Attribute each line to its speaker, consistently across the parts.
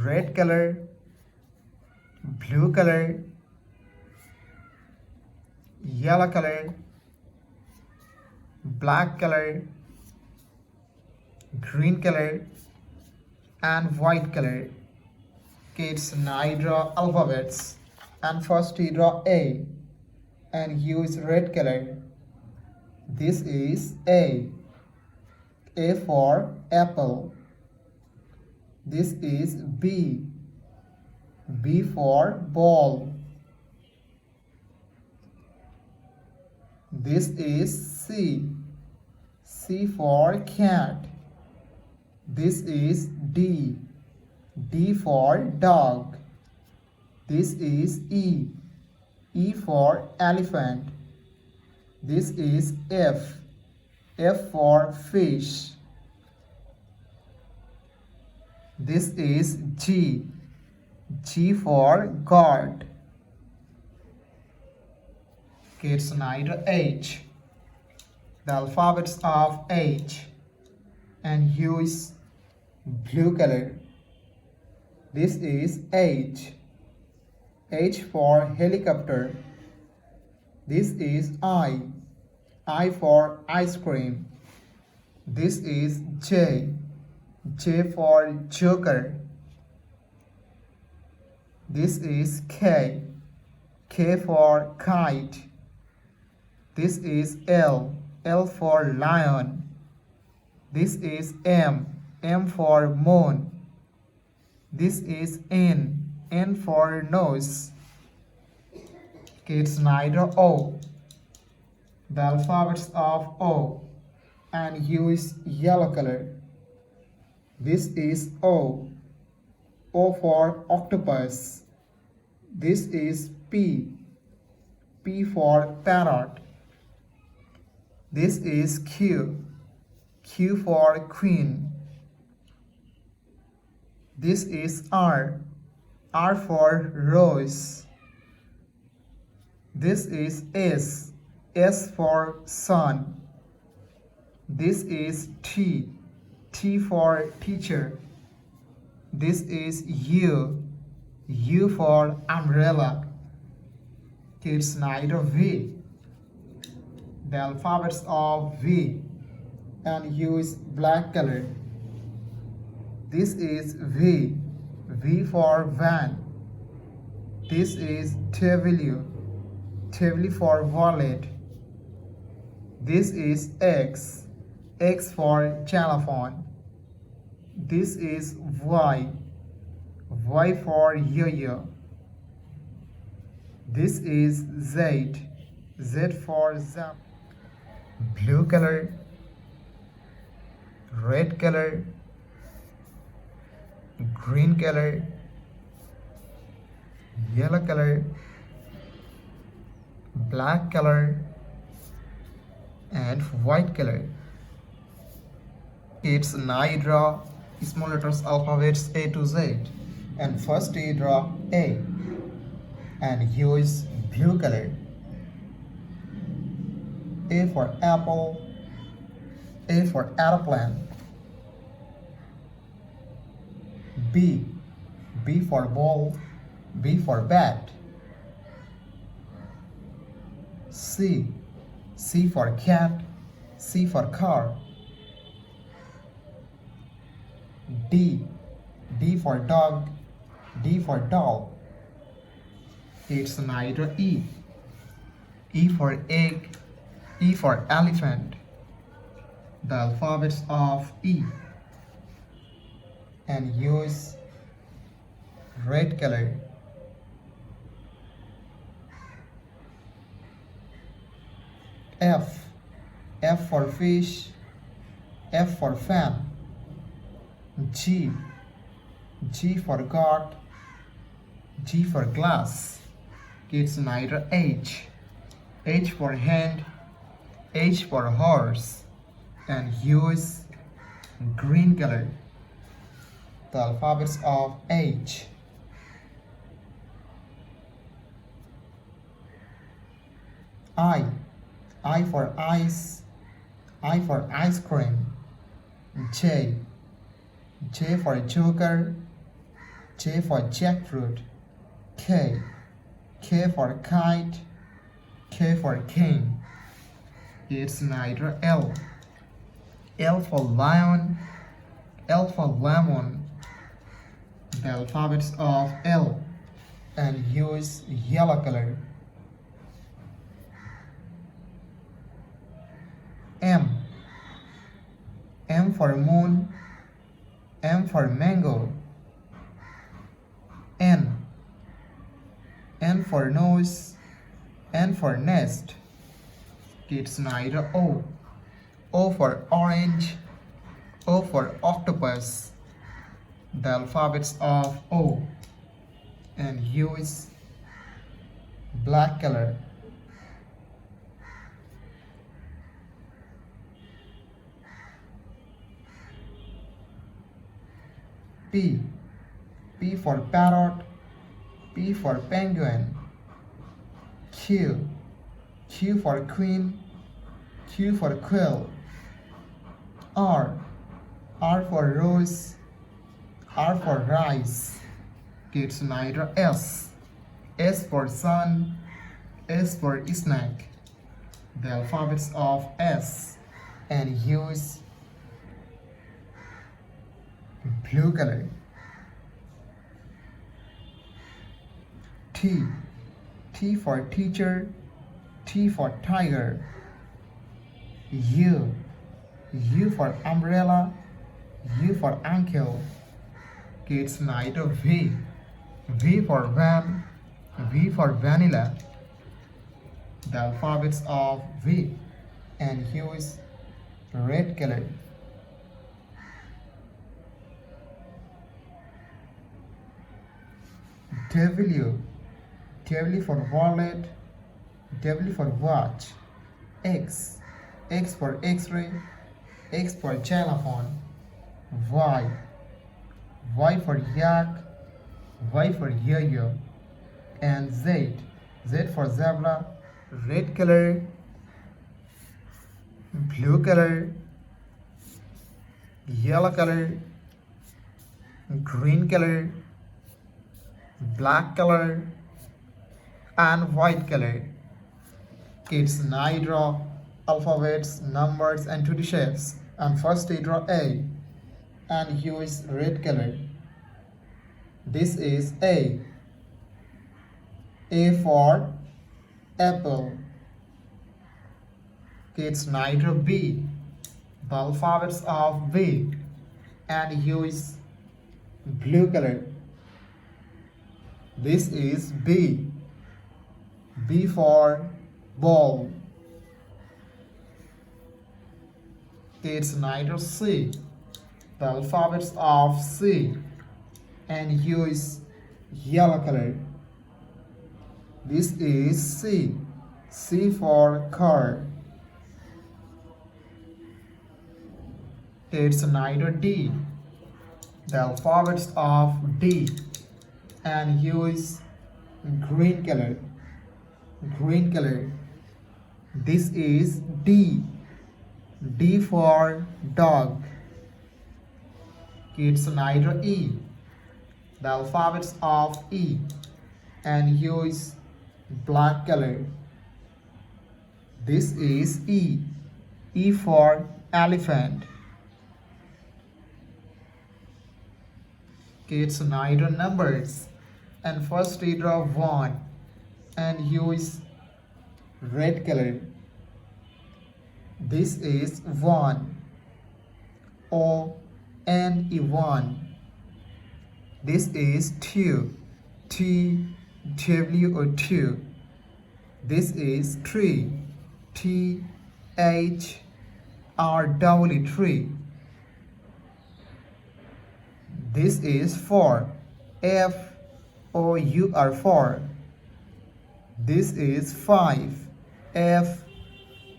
Speaker 1: red color, blue color, yellow color, black color, green color, and white color. Kids, now I draw alphabets. And first we draw A and use red color. This is A. A for apple. This is B. B for ball. This is C. C for cat. This is D. D for dog. This is E. E for elephant. This is F. F for fish. This is G. G for God. Kids, now H. The alphabets of H, and use blue color. This is H. H for helicopter. This is I. I for ice cream. This is J. J for joker. This is K. K for kite. This is L. L for lion. This is M. M for moon. This is N. N for nose. Kids, now O. The alphabets of O, and use yellow color. This is O. O for octopus. This is P. P for parrot. This is Q. Q for queen. This is R. R for rose. This is S. S for sun. This is T. T for teacher. This is U. U for umbrella. Kids, now V. The alphabets of V, and use black color. This is V. V for van. This is W. W for wallet. This is X. X for telephone. This is Y. Y for yo-yo. This is Z. Z for zap. Blue color, red color, green color, yellow color, black color, and white color. Kids, now you draw small letters alphabets A to Z. And first you draw A and use blue color. A for apple, A for airplane. B. B for ball, B for bat. C. C for cat, C for car. D. D for dog, D for doll. It's neither E. E for egg, E for elephant. The alphabets of E, and use red color. F. F for fish, F for fan. G. G for God, G for glass. It's neither H. H for hand, H for horse, and use green color. The alphabets of H. I. I for ice, I for ice cream. J. J for joker, J for jackfruit. K. K for kite. K for king. It's neither L. L for lion. L for lemon. The alphabets of L, and U is yellow color. M. M for moon. M for mango. N. N for nose. N for nest. It's neither O. O for orange. O for octopus. The alphabets of O, and U is black color. P. P for parrot. P for penguin. Q. Q for queen. Q for quill. R. R for rose. R for rice. It's neither S. S for sun. S for snake. The alphabets of S, and U is blue color. T. T for teacher. T for tiger. U. U for umbrella. U for ankle. It's neither V. V for van. V for vanilla. The alphabets of V, and U is red color. W. W for wallet. W for watch. X. X for X-ray. X for xylophone. Y. Y for yak. Y for yo-yo. And Z. Z for zebra. Red color. Blue color. Yellow color. Green color. Black color. And white color. It's 9 draw alphabets, numbers, and 2D shapes. And first we draw A, and U is red color. This is A. A for apple. It's neither B. The alphabets of B, and U is blue color. This is B. B for ball. It's neither C. The alphabets of C, and U is yellow color. This is C. C for car. It's neither D. The alphabets of D, and U is green color. Green color. This is D. D for dog. It's neither E. The alphabets of E, and U is black color. This is E. E for elephant. It's neither numbers, and first we draw 1, and U is red color. This is 1. O and E1. This is 2. T W O 2. This is 3. T H R W 3. This is 4. F O U R 4. This is 5. F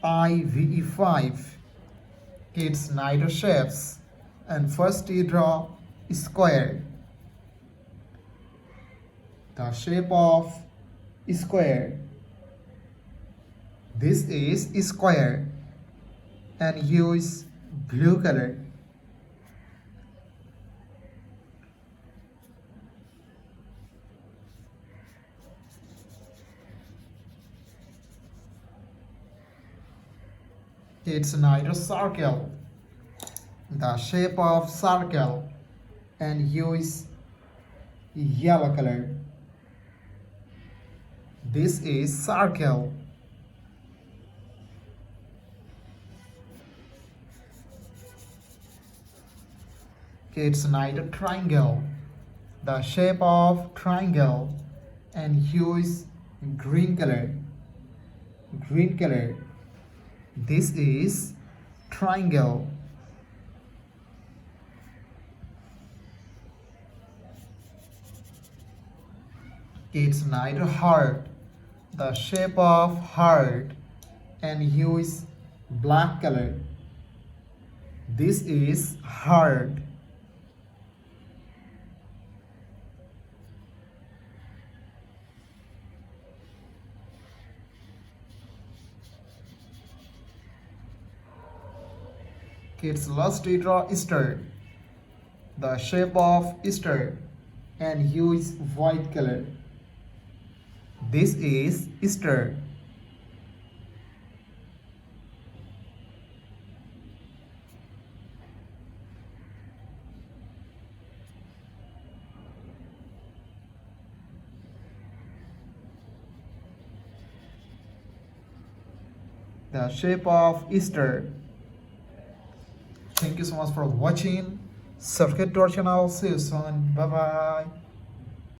Speaker 1: I V E 5. It's neither shapes, and first we draw square. The shape of square. This is square, and U is blue color. Kids need a circle. The shape of circle and use yellow color. This is circle. Kids need a triangle. The shape of triangle and use green color. Green color. This is triangle. Kids need a heart. The shape of heart and use black color. This is heart. Kids love to draw Easter. The shape of Easter and use white color. This is Easter. The shape of Easter. Thank you so much for watching. Subscribe to our channel. See you soon. Bye bye.